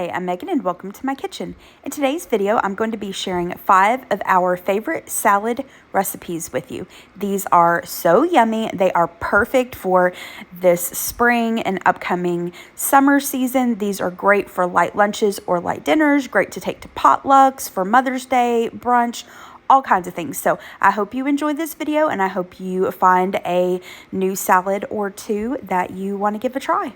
Hi, I'm Megan and welcome to my kitchen. In today's video, I'm going to be sharing 5 of our favorite salad recipes with you. These are so yummy. They are perfect for this spring and upcoming summer season. These are great for light lunches or light dinners, great to take to potlucks, for Mother's Day, brunch, all kinds of things. So I hope you enjoyed this video and I hope you find a new salad or two that you want to give a try.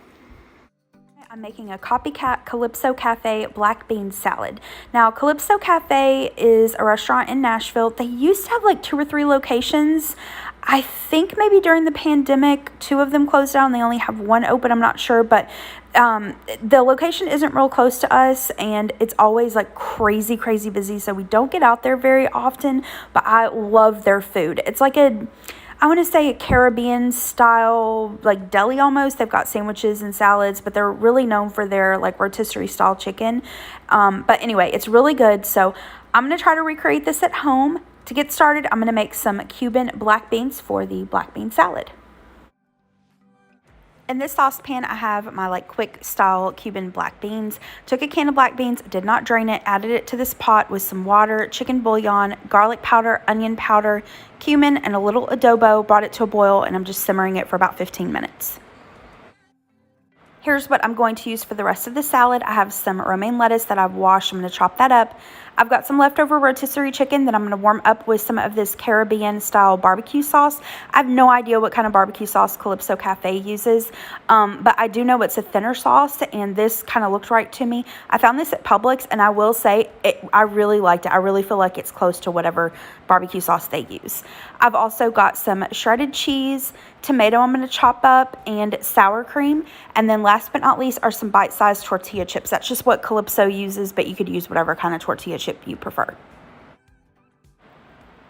I'm making a Copycat Calypso Cafe black bean salad. Now, Calypso Cafe is a restaurant in Nashville. They used to have like 2 or 3 locations. I think maybe during the pandemic, 2 of them closed down. They only have 1 open. I'm not sure, but the location isn't real close to us, and it's always like crazy busy, so we don't get out there very often, but I love their food. It's like I want to say a Caribbean style, like deli almost. They've got sandwiches and salads, but they're really known for their like rotisserie style chicken. But anyway, it's really good. So I'm going to try to recreate this at home. To get started, I'm going to make some Cuban black beans for the black bean salad. In this saucepan, I have my like quick style Cuban black beans. Took a can of black beans, did not drain it, added it to this pot with some water, chicken bouillon, garlic powder, onion powder, cumin, and a little adobo. Brought it to a boil, and I'm just simmering it for about 15 minutes. Here's what I'm going to use for the rest of the salad. I have some romaine lettuce that I've washed. I'm going to chop that up. I've got some leftover rotisserie chicken that I'm going to warm up with some of this Caribbean style barbecue sauce. I have no idea what kind of barbecue sauce Calypso Cafe uses, but I do know it's a thinner sauce, and this kind of looked right to me. I found this at Publix, and I will say I really liked it. I really feel like it's close to whatever barbecue sauce they use. I've also got some shredded cheese, tomato I'm going to chop up, and sour cream. And then last but not least are some bite-sized tortilla chips. That's just what Calypso uses, but you could use whatever kind of tortilla chip you prefer.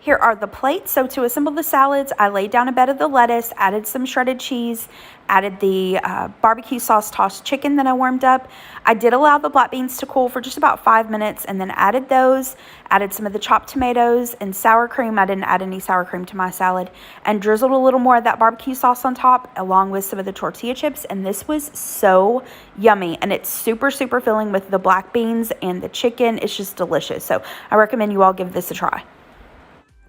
Here are the plates. So to assemble the salads, I laid down a bed of the lettuce, added some shredded cheese, added the barbecue sauce tossed chicken that I warmed up. I did allow the black beans to cool for just about 5 minutes and then added those, added some of the chopped tomatoes and sour cream. I didn't add any sour cream to my salad, and drizzled a little more of that barbecue sauce on top along with some of the tortilla chips, and this was so yummy, and it's super filling with the black beans and the chicken. It's just delicious. So I recommend you all give this a try.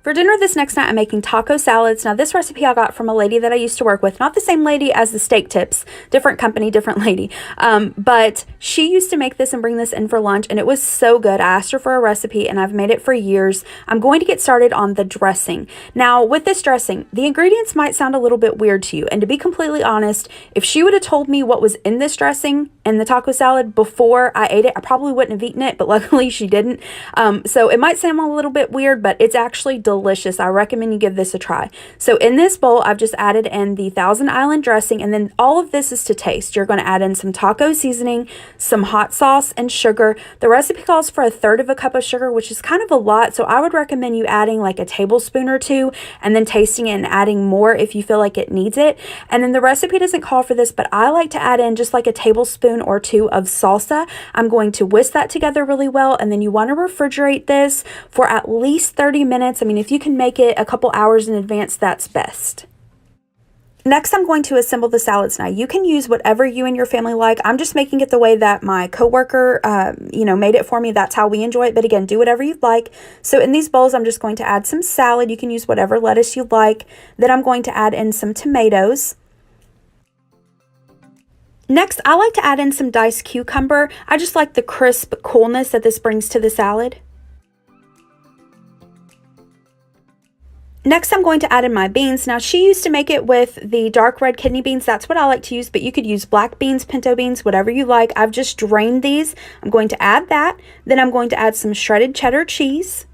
For dinner this next night, I'm making taco salads. Now, this recipe I got from a lady that I used to work with. Not the same lady as the steak tips. Different company, different lady. But she used to make this and bring this in for lunch, and it was so good. I asked her for a recipe, and I've made it for years. I'm going to get started on the dressing. Now, with this dressing, the ingredients might sound a little bit weird to you. And to be completely honest, if she would have told me what was in this dressing and the taco salad before I ate it, I probably wouldn't have eaten it, but luckily she didn't. So it might sound a little bit weird, but it's actually delicious. I recommend you give this a try. So in this bowl, I've just added in the Thousand Island dressing, and then all of this is to taste. You're going to add in some taco seasoning, some hot sauce, and sugar. The recipe calls for 1/3 cup of sugar, which is kind of a lot, so I would recommend you adding like a tablespoon or 2 and then tasting it and adding more if you feel like it needs it. And then the recipe doesn't call for this, but I like to add in just like a tablespoon or 2 of salsa. I'm going to whisk that together really well, and then you want to refrigerate this for at least 30 minutes. I mean, if you can make it a couple hours in advance, that's best. Next, I'm going to assemble the salads. Now, you can use whatever you and your family like. I'm just making it the way that my coworker, made it for me. That's how we enjoy it. But again, do whatever you'd like. So in these bowls, I'm just going to add some salad. You can use whatever lettuce you like. Then I'm going to add in some tomatoes. Next, I like to add in some diced cucumber. I just like the crisp coolness that this brings to the salad. Next, I'm going to add in my beans. Now, she used to make it with the dark red kidney beans. That's what I like to use, but you could use black beans, pinto beans, whatever you like. I've just drained these. I'm going to add that. Then I'm going to add some shredded cheddar cheese.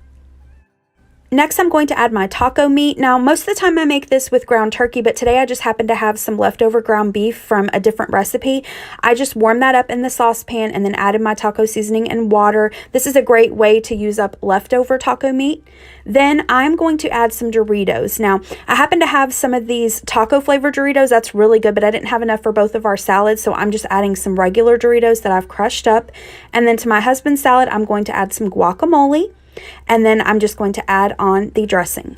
Next, I'm going to add my taco meat. Now, most of the time I make this with ground turkey, but today I just happen to have some leftover ground beef from a different recipe. I just warmed that up in the saucepan and then added my taco seasoning and water. This is a great way to use up leftover taco meat. Then I'm going to add some Doritos. Now, I happen to have some of these taco flavored Doritos. That's really good, but I didn't have enough for both of our salads, so I'm just adding some regular Doritos that I've crushed up. And then to my husband's salad, I'm going to add some guacamole. And then I'm just going to add on the dressing.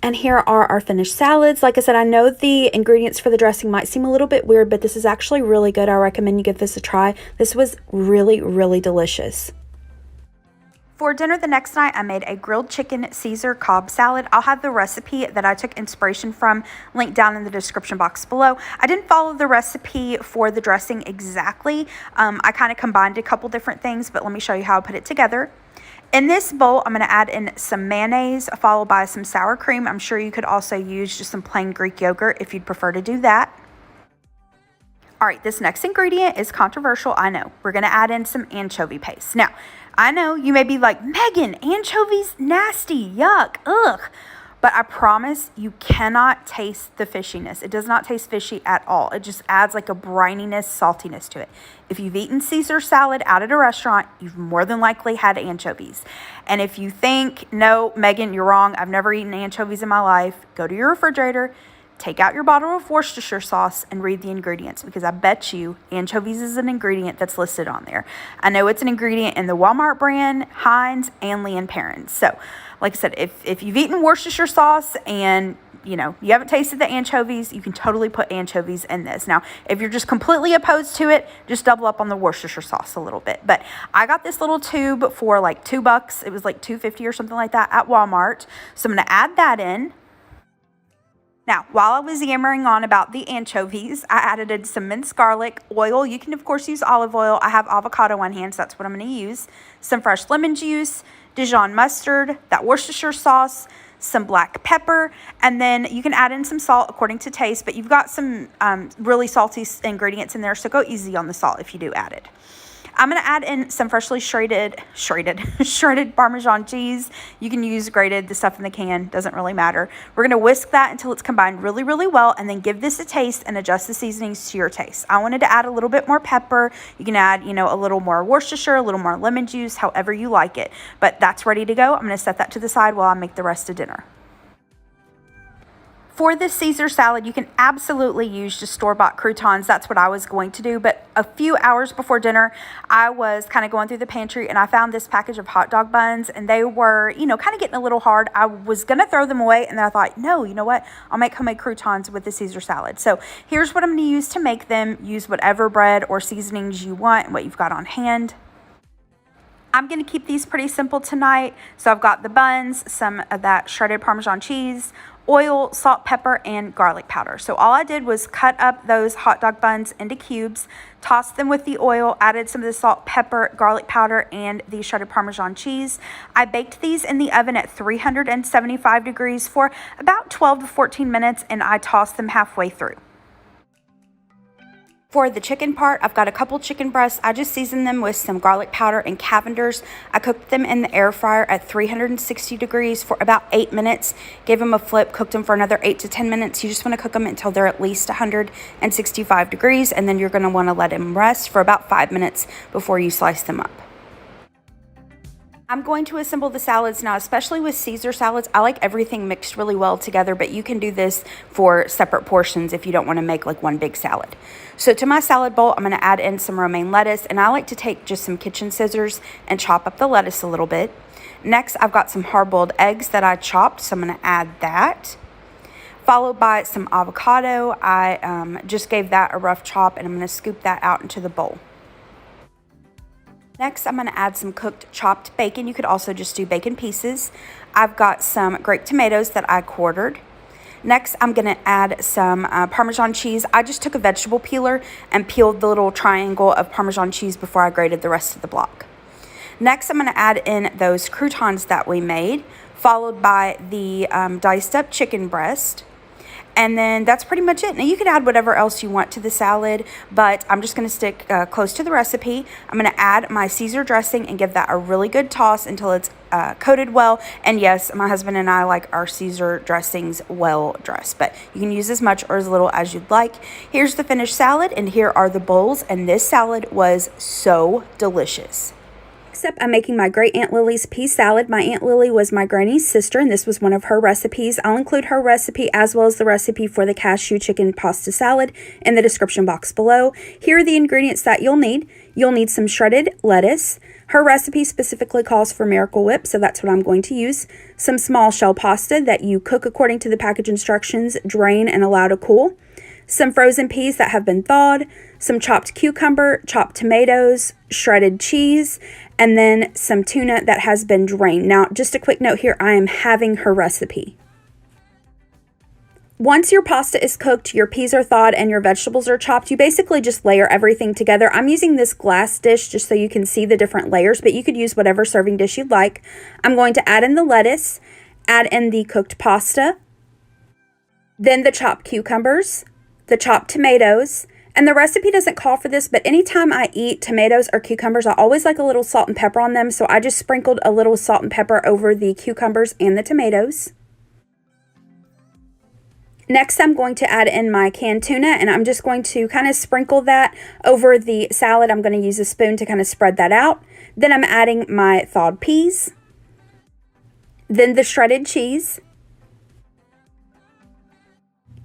And here are our finished salads. Like I said, I know the ingredients for the dressing might seem a little bit weird, but this is actually really good. I recommend you give this a try. This was really, really delicious. For dinner the next night, I made a grilled chicken Caesar Cobb salad. I'll have the recipe that I took inspiration from linked down in the description box below. I didn't follow the recipe for the dressing exactly. I kind of combined a couple different things, but let me show you how I put it together. In this bowl, I'm going to add in some mayonnaise, followed by some sour cream. I'm sure you could also use just some plain Greek yogurt if you'd prefer to do that. All right, this next ingredient is controversial, I know. We're going to add in some anchovy paste. Now, I know you may be like, Megan, anchovies, nasty, yuck, ugh. But I promise you cannot taste the fishiness. It does not taste fishy at all. It just adds like a brininess, saltiness to it. If you've eaten Caesar salad out at a restaurant, you've more than likely had anchovies. And if you think, no, Megan, you're wrong, I've never eaten anchovies in my life, go to your refrigerator, take out your bottle of Worcestershire sauce and read the ingredients, because I bet you anchovies is an ingredient that's listed on there. I know it's an ingredient in the Walmart brand, Heinz, and Lee & Perrins. So, like I said, if you've eaten Worcestershire sauce and you haven't tasted the anchovies, you can totally put anchovies in this. Now, if you're just completely opposed to it, just double up on the Worcestershire sauce a little bit. But I got this little tube for like $2. It was like $2.50 or something like that at Walmart. So I'm going to add that in. Now, while I was yammering on about the anchovies, I added in some minced garlic, oil. You can, of course, use olive oil. I have avocado on hand, so that's what I'm going to use. Some fresh lemon juice, Dijon mustard, that Worcestershire sauce, some black pepper, and then you can add in some salt according to taste, but you've got some really salty ingredients in there, so go easy on the salt if you do add it. I'm going to add in some freshly shredded Parmesan cheese. You can use grated, the stuff in the can, doesn't really matter. We're going to whisk that until it's combined really, really well, and then give this a taste and adjust the seasonings to your taste. I wanted to add a little bit more pepper. You can add, a little more Worcestershire, a little more lemon juice, however you like it. But that's ready to go. I'm going to set that to the side while I make the rest of dinner. For this Caesar salad, you can absolutely use just store-bought croutons. That's what I was going to do. But a few hours before dinner, I was kind of going through the pantry and I found this package of hot dog buns, and they were, kind of getting a little hard. I was going to throw them away, and then I thought, no, you know what? I'll make homemade croutons with the Caesar salad. So here's what I'm going to use to make them. Use whatever bread or seasonings you want and what you've got on hand. I'm going to keep these pretty simple tonight. So I've got the buns, some of that shredded Parmesan cheese, oil, salt, pepper, and garlic powder. So all I did was cut up those hot dog buns into cubes, tossed them with the oil, added some of the salt, pepper, garlic powder, and the shredded Parmesan cheese. I baked these in the oven at 375 degrees for about 12 to 14 minutes, and I tossed them halfway through. For the chicken part, I've got a couple chicken breasts. I just seasoned them with some garlic powder and Cavenders. I cooked them in the air fryer at 360 degrees for about 8 minutes. Gave them a flip, cooked them for another 8 to 10 minutes. You just want to cook them until they're at least 165 degrees, and then you're going to want to let them rest for about 5 minutes before you slice them up. I'm going to assemble the salads now, especially with Caesar salads. I like everything mixed really well together, but you can do this for separate portions if you don't want to make like one big salad. So to my salad bowl, I'm going to add in some romaine lettuce, and I like to take just some kitchen scissors and chop up the lettuce a little bit. Next, I've got some hard-boiled eggs that I chopped, so I'm going to add that. Followed by some avocado. I just gave that a rough chop, and I'm going to scoop that out into the bowl. Next, I'm going to add some cooked chopped bacon. You could also just do bacon pieces. I've got some grape tomatoes that I quartered. Next, I'm going to add some Parmesan cheese. I just took a vegetable peeler and peeled the little triangle of Parmesan cheese before I grated the rest of the block. Next, I'm going to add in those croutons that we made, followed by the diced up chicken breast. And then that's pretty much it. Now you can add whatever else you want to the salad, but I'm just going to stick close to the recipe. I'm going to add my Caesar dressing and give that a really good toss until it's coated well. And yes, my husband and I like our Caesar dressings well dressed, but you can use as much or as little as you'd like. Here's the finished salad, and here are the bowls, and this salad was so delicious. Next up, I'm making my great Aunt Lily's pea salad. My Aunt Lily was my granny's sister, and this was one of her recipes. I'll include her recipe as well as the recipe for the cashew chicken pasta salad in the description box below. Here are the ingredients that you'll need. You'll need some shredded lettuce. Her recipe specifically calls for Miracle Whip, so that's what I'm going to use. Some small shell pasta that you cook according to the package instructions, drain and allow to cool. Some frozen peas that have been thawed, some chopped cucumber, chopped tomatoes, shredded cheese, and then some tuna that has been drained. Now, just a quick note here, I am having her recipe. Once your pasta is cooked, your peas are thawed, and your vegetables are chopped, you basically just layer everything together. I'm using this glass dish just so you can see the different layers, but you could use whatever serving dish you'd like. I'm going to add in the lettuce, add in the cooked pasta, then the chopped cucumbers, the chopped tomatoes, and the recipe doesn't call for this, but anytime I eat tomatoes or cucumbers, I always like a little salt and pepper on them, so I just sprinkled a little salt and pepper over the cucumbers and the tomatoes. Next, I'm going to add in my canned tuna, and I'm just going to kind of sprinkle that over the salad. I'm going to use a spoon to kind of spread that out. Then I'm adding my thawed peas, then the shredded cheese.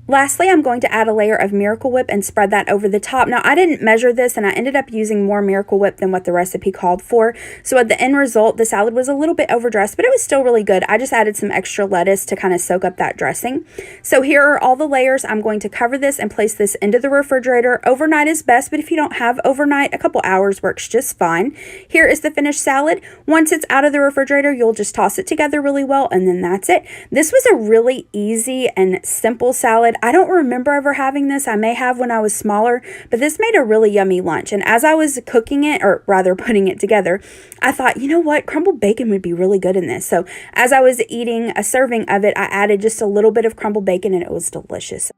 Lastly, I'm going to add a layer of Miracle Whip and spread that over the top. Now, I didn't measure this, and I ended up using more Miracle Whip than what the recipe called for. So at the end result, the salad was a little bit overdressed, but it was still really good. I just added some extra lettuce to kind of soak up that dressing. So here are all the layers. I'm going to cover this and place this into the refrigerator. Overnight is best, but if you don't have overnight, a couple hours works just fine. Here is the finished salad. Once it's out of the refrigerator, you'll just toss it together really well, and then that's it. This was a really easy and simple salad. I don't remember ever having this. I may have when I was smaller, but this made a really yummy lunch. And as I was cooking it, or rather putting it together, I thought, you know what, crumbled bacon would be really good in this. So as I was eating a serving of it, I added just a little bit of crumbled bacon, and it was delicious.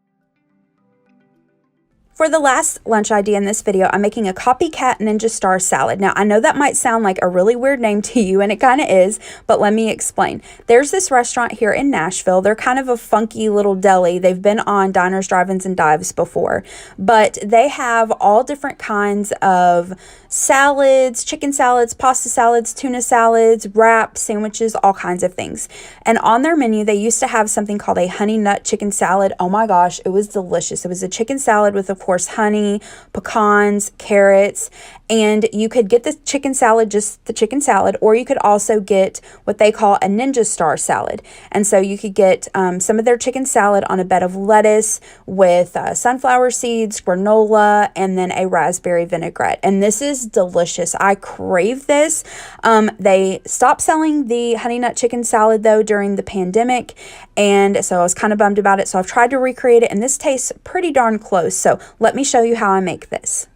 For the last lunch idea in this video, I'm making a Copycat Ninja Star salad. Now, I know that might sound like a really weird name to you, and it kind of is, but let me explain. There's this restaurant here in Nashville. They're kind of a funky little deli. They've been on Diners, Drive-Ins, and Dives before, but they have all different kinds of salads, chicken salads, pasta salads, tuna salads, wraps, sandwiches, all kinds of things. And on their menu, they used to have something called a honey nut chicken salad. Oh my gosh, it was delicious. It was a chicken salad with, of course, honey, pecans, carrots, and you could get the chicken salad, just the chicken salad, or you could also get what they call a Ninja Star salad. And so you could get some of their chicken salad on a bed of lettuce with sunflower seeds, granola, and then a raspberry vinaigrette. And this is delicious. I crave this. They stopped selling the honey nut chicken salad though during the pandemic, and so I was kind of bummed about it. So I've tried to recreate it, and this tastes pretty darn close. So let me show you how I make this.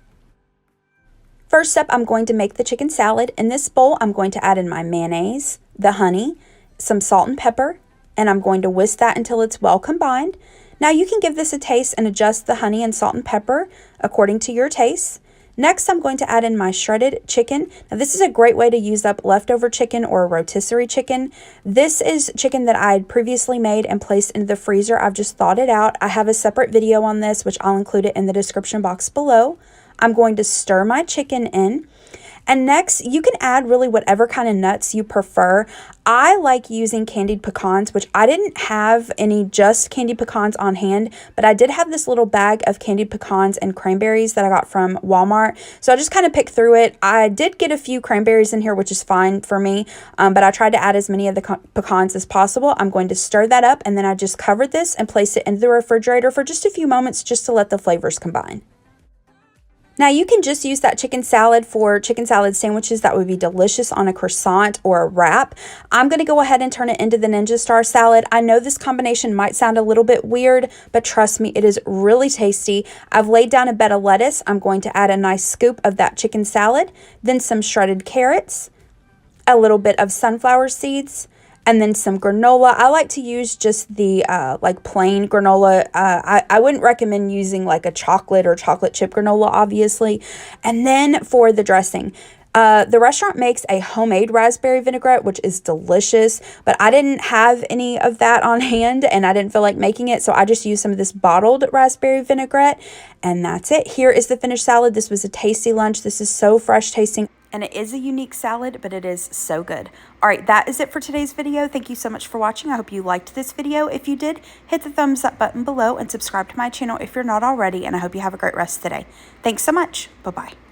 First up, I'm going to make the chicken salad. In this bowl, I'm going to add in my mayonnaise, the honey, some salt and pepper, and I'm going to whisk that until it's well combined. Now you can give this a taste and adjust the honey and salt and pepper according to your taste. Next, I'm going to add in my shredded chicken. Now, this is a great way to use up leftover chicken or a rotisserie chicken. This is chicken that I had previously made and placed into the freezer. I've just thawed it out. I have a separate video on this, which I'll include it in the description box below. I'm going to stir my chicken in. And next, you can add really whatever kind of nuts you prefer. I like using candied pecans, which I didn't have any just candied pecans on hand, but I did have this little bag of candied pecans and cranberries that I got from Walmart. So I just kind of picked through it. I did get a few cranberries in here, which is fine for me, but I tried to add as many of the pecans as possible. I'm going to stir that up, and then I just covered this and placed it into the refrigerator for just a few moments just to let the flavors combine. Now you can just use that chicken salad for chicken salad sandwiches that would be delicious on a croissant or a wrap. I'm going to go ahead and turn it into the Ninja Star salad. I know this combination might sound a little bit weird, but trust me, it is really tasty. I've laid down a bed of lettuce. I'm going to add a nice scoop of that chicken salad, then some shredded carrots, a little bit of sunflower seeds, and then some granola. I like to use just the like plain granola. I wouldn't recommend using like a chocolate or chocolate chip granola, obviously. And then for the dressing, the restaurant makes a homemade raspberry vinaigrette, which is delicious, but I didn't have any of that on hand and I didn't feel like making it, so I just used some of this bottled raspberry vinaigrette, and that's it. Here is the finished salad. This was a tasty lunch. This is so fresh tasting. And it is a unique salad, but it is so good. All right, that is it for today's video. Thank you so much for watching. I hope you liked this video. If you did, hit the thumbs up button below and subscribe to my channel if you're not already. And I hope you have a great rest of the day. Thanks so much. Bye-bye.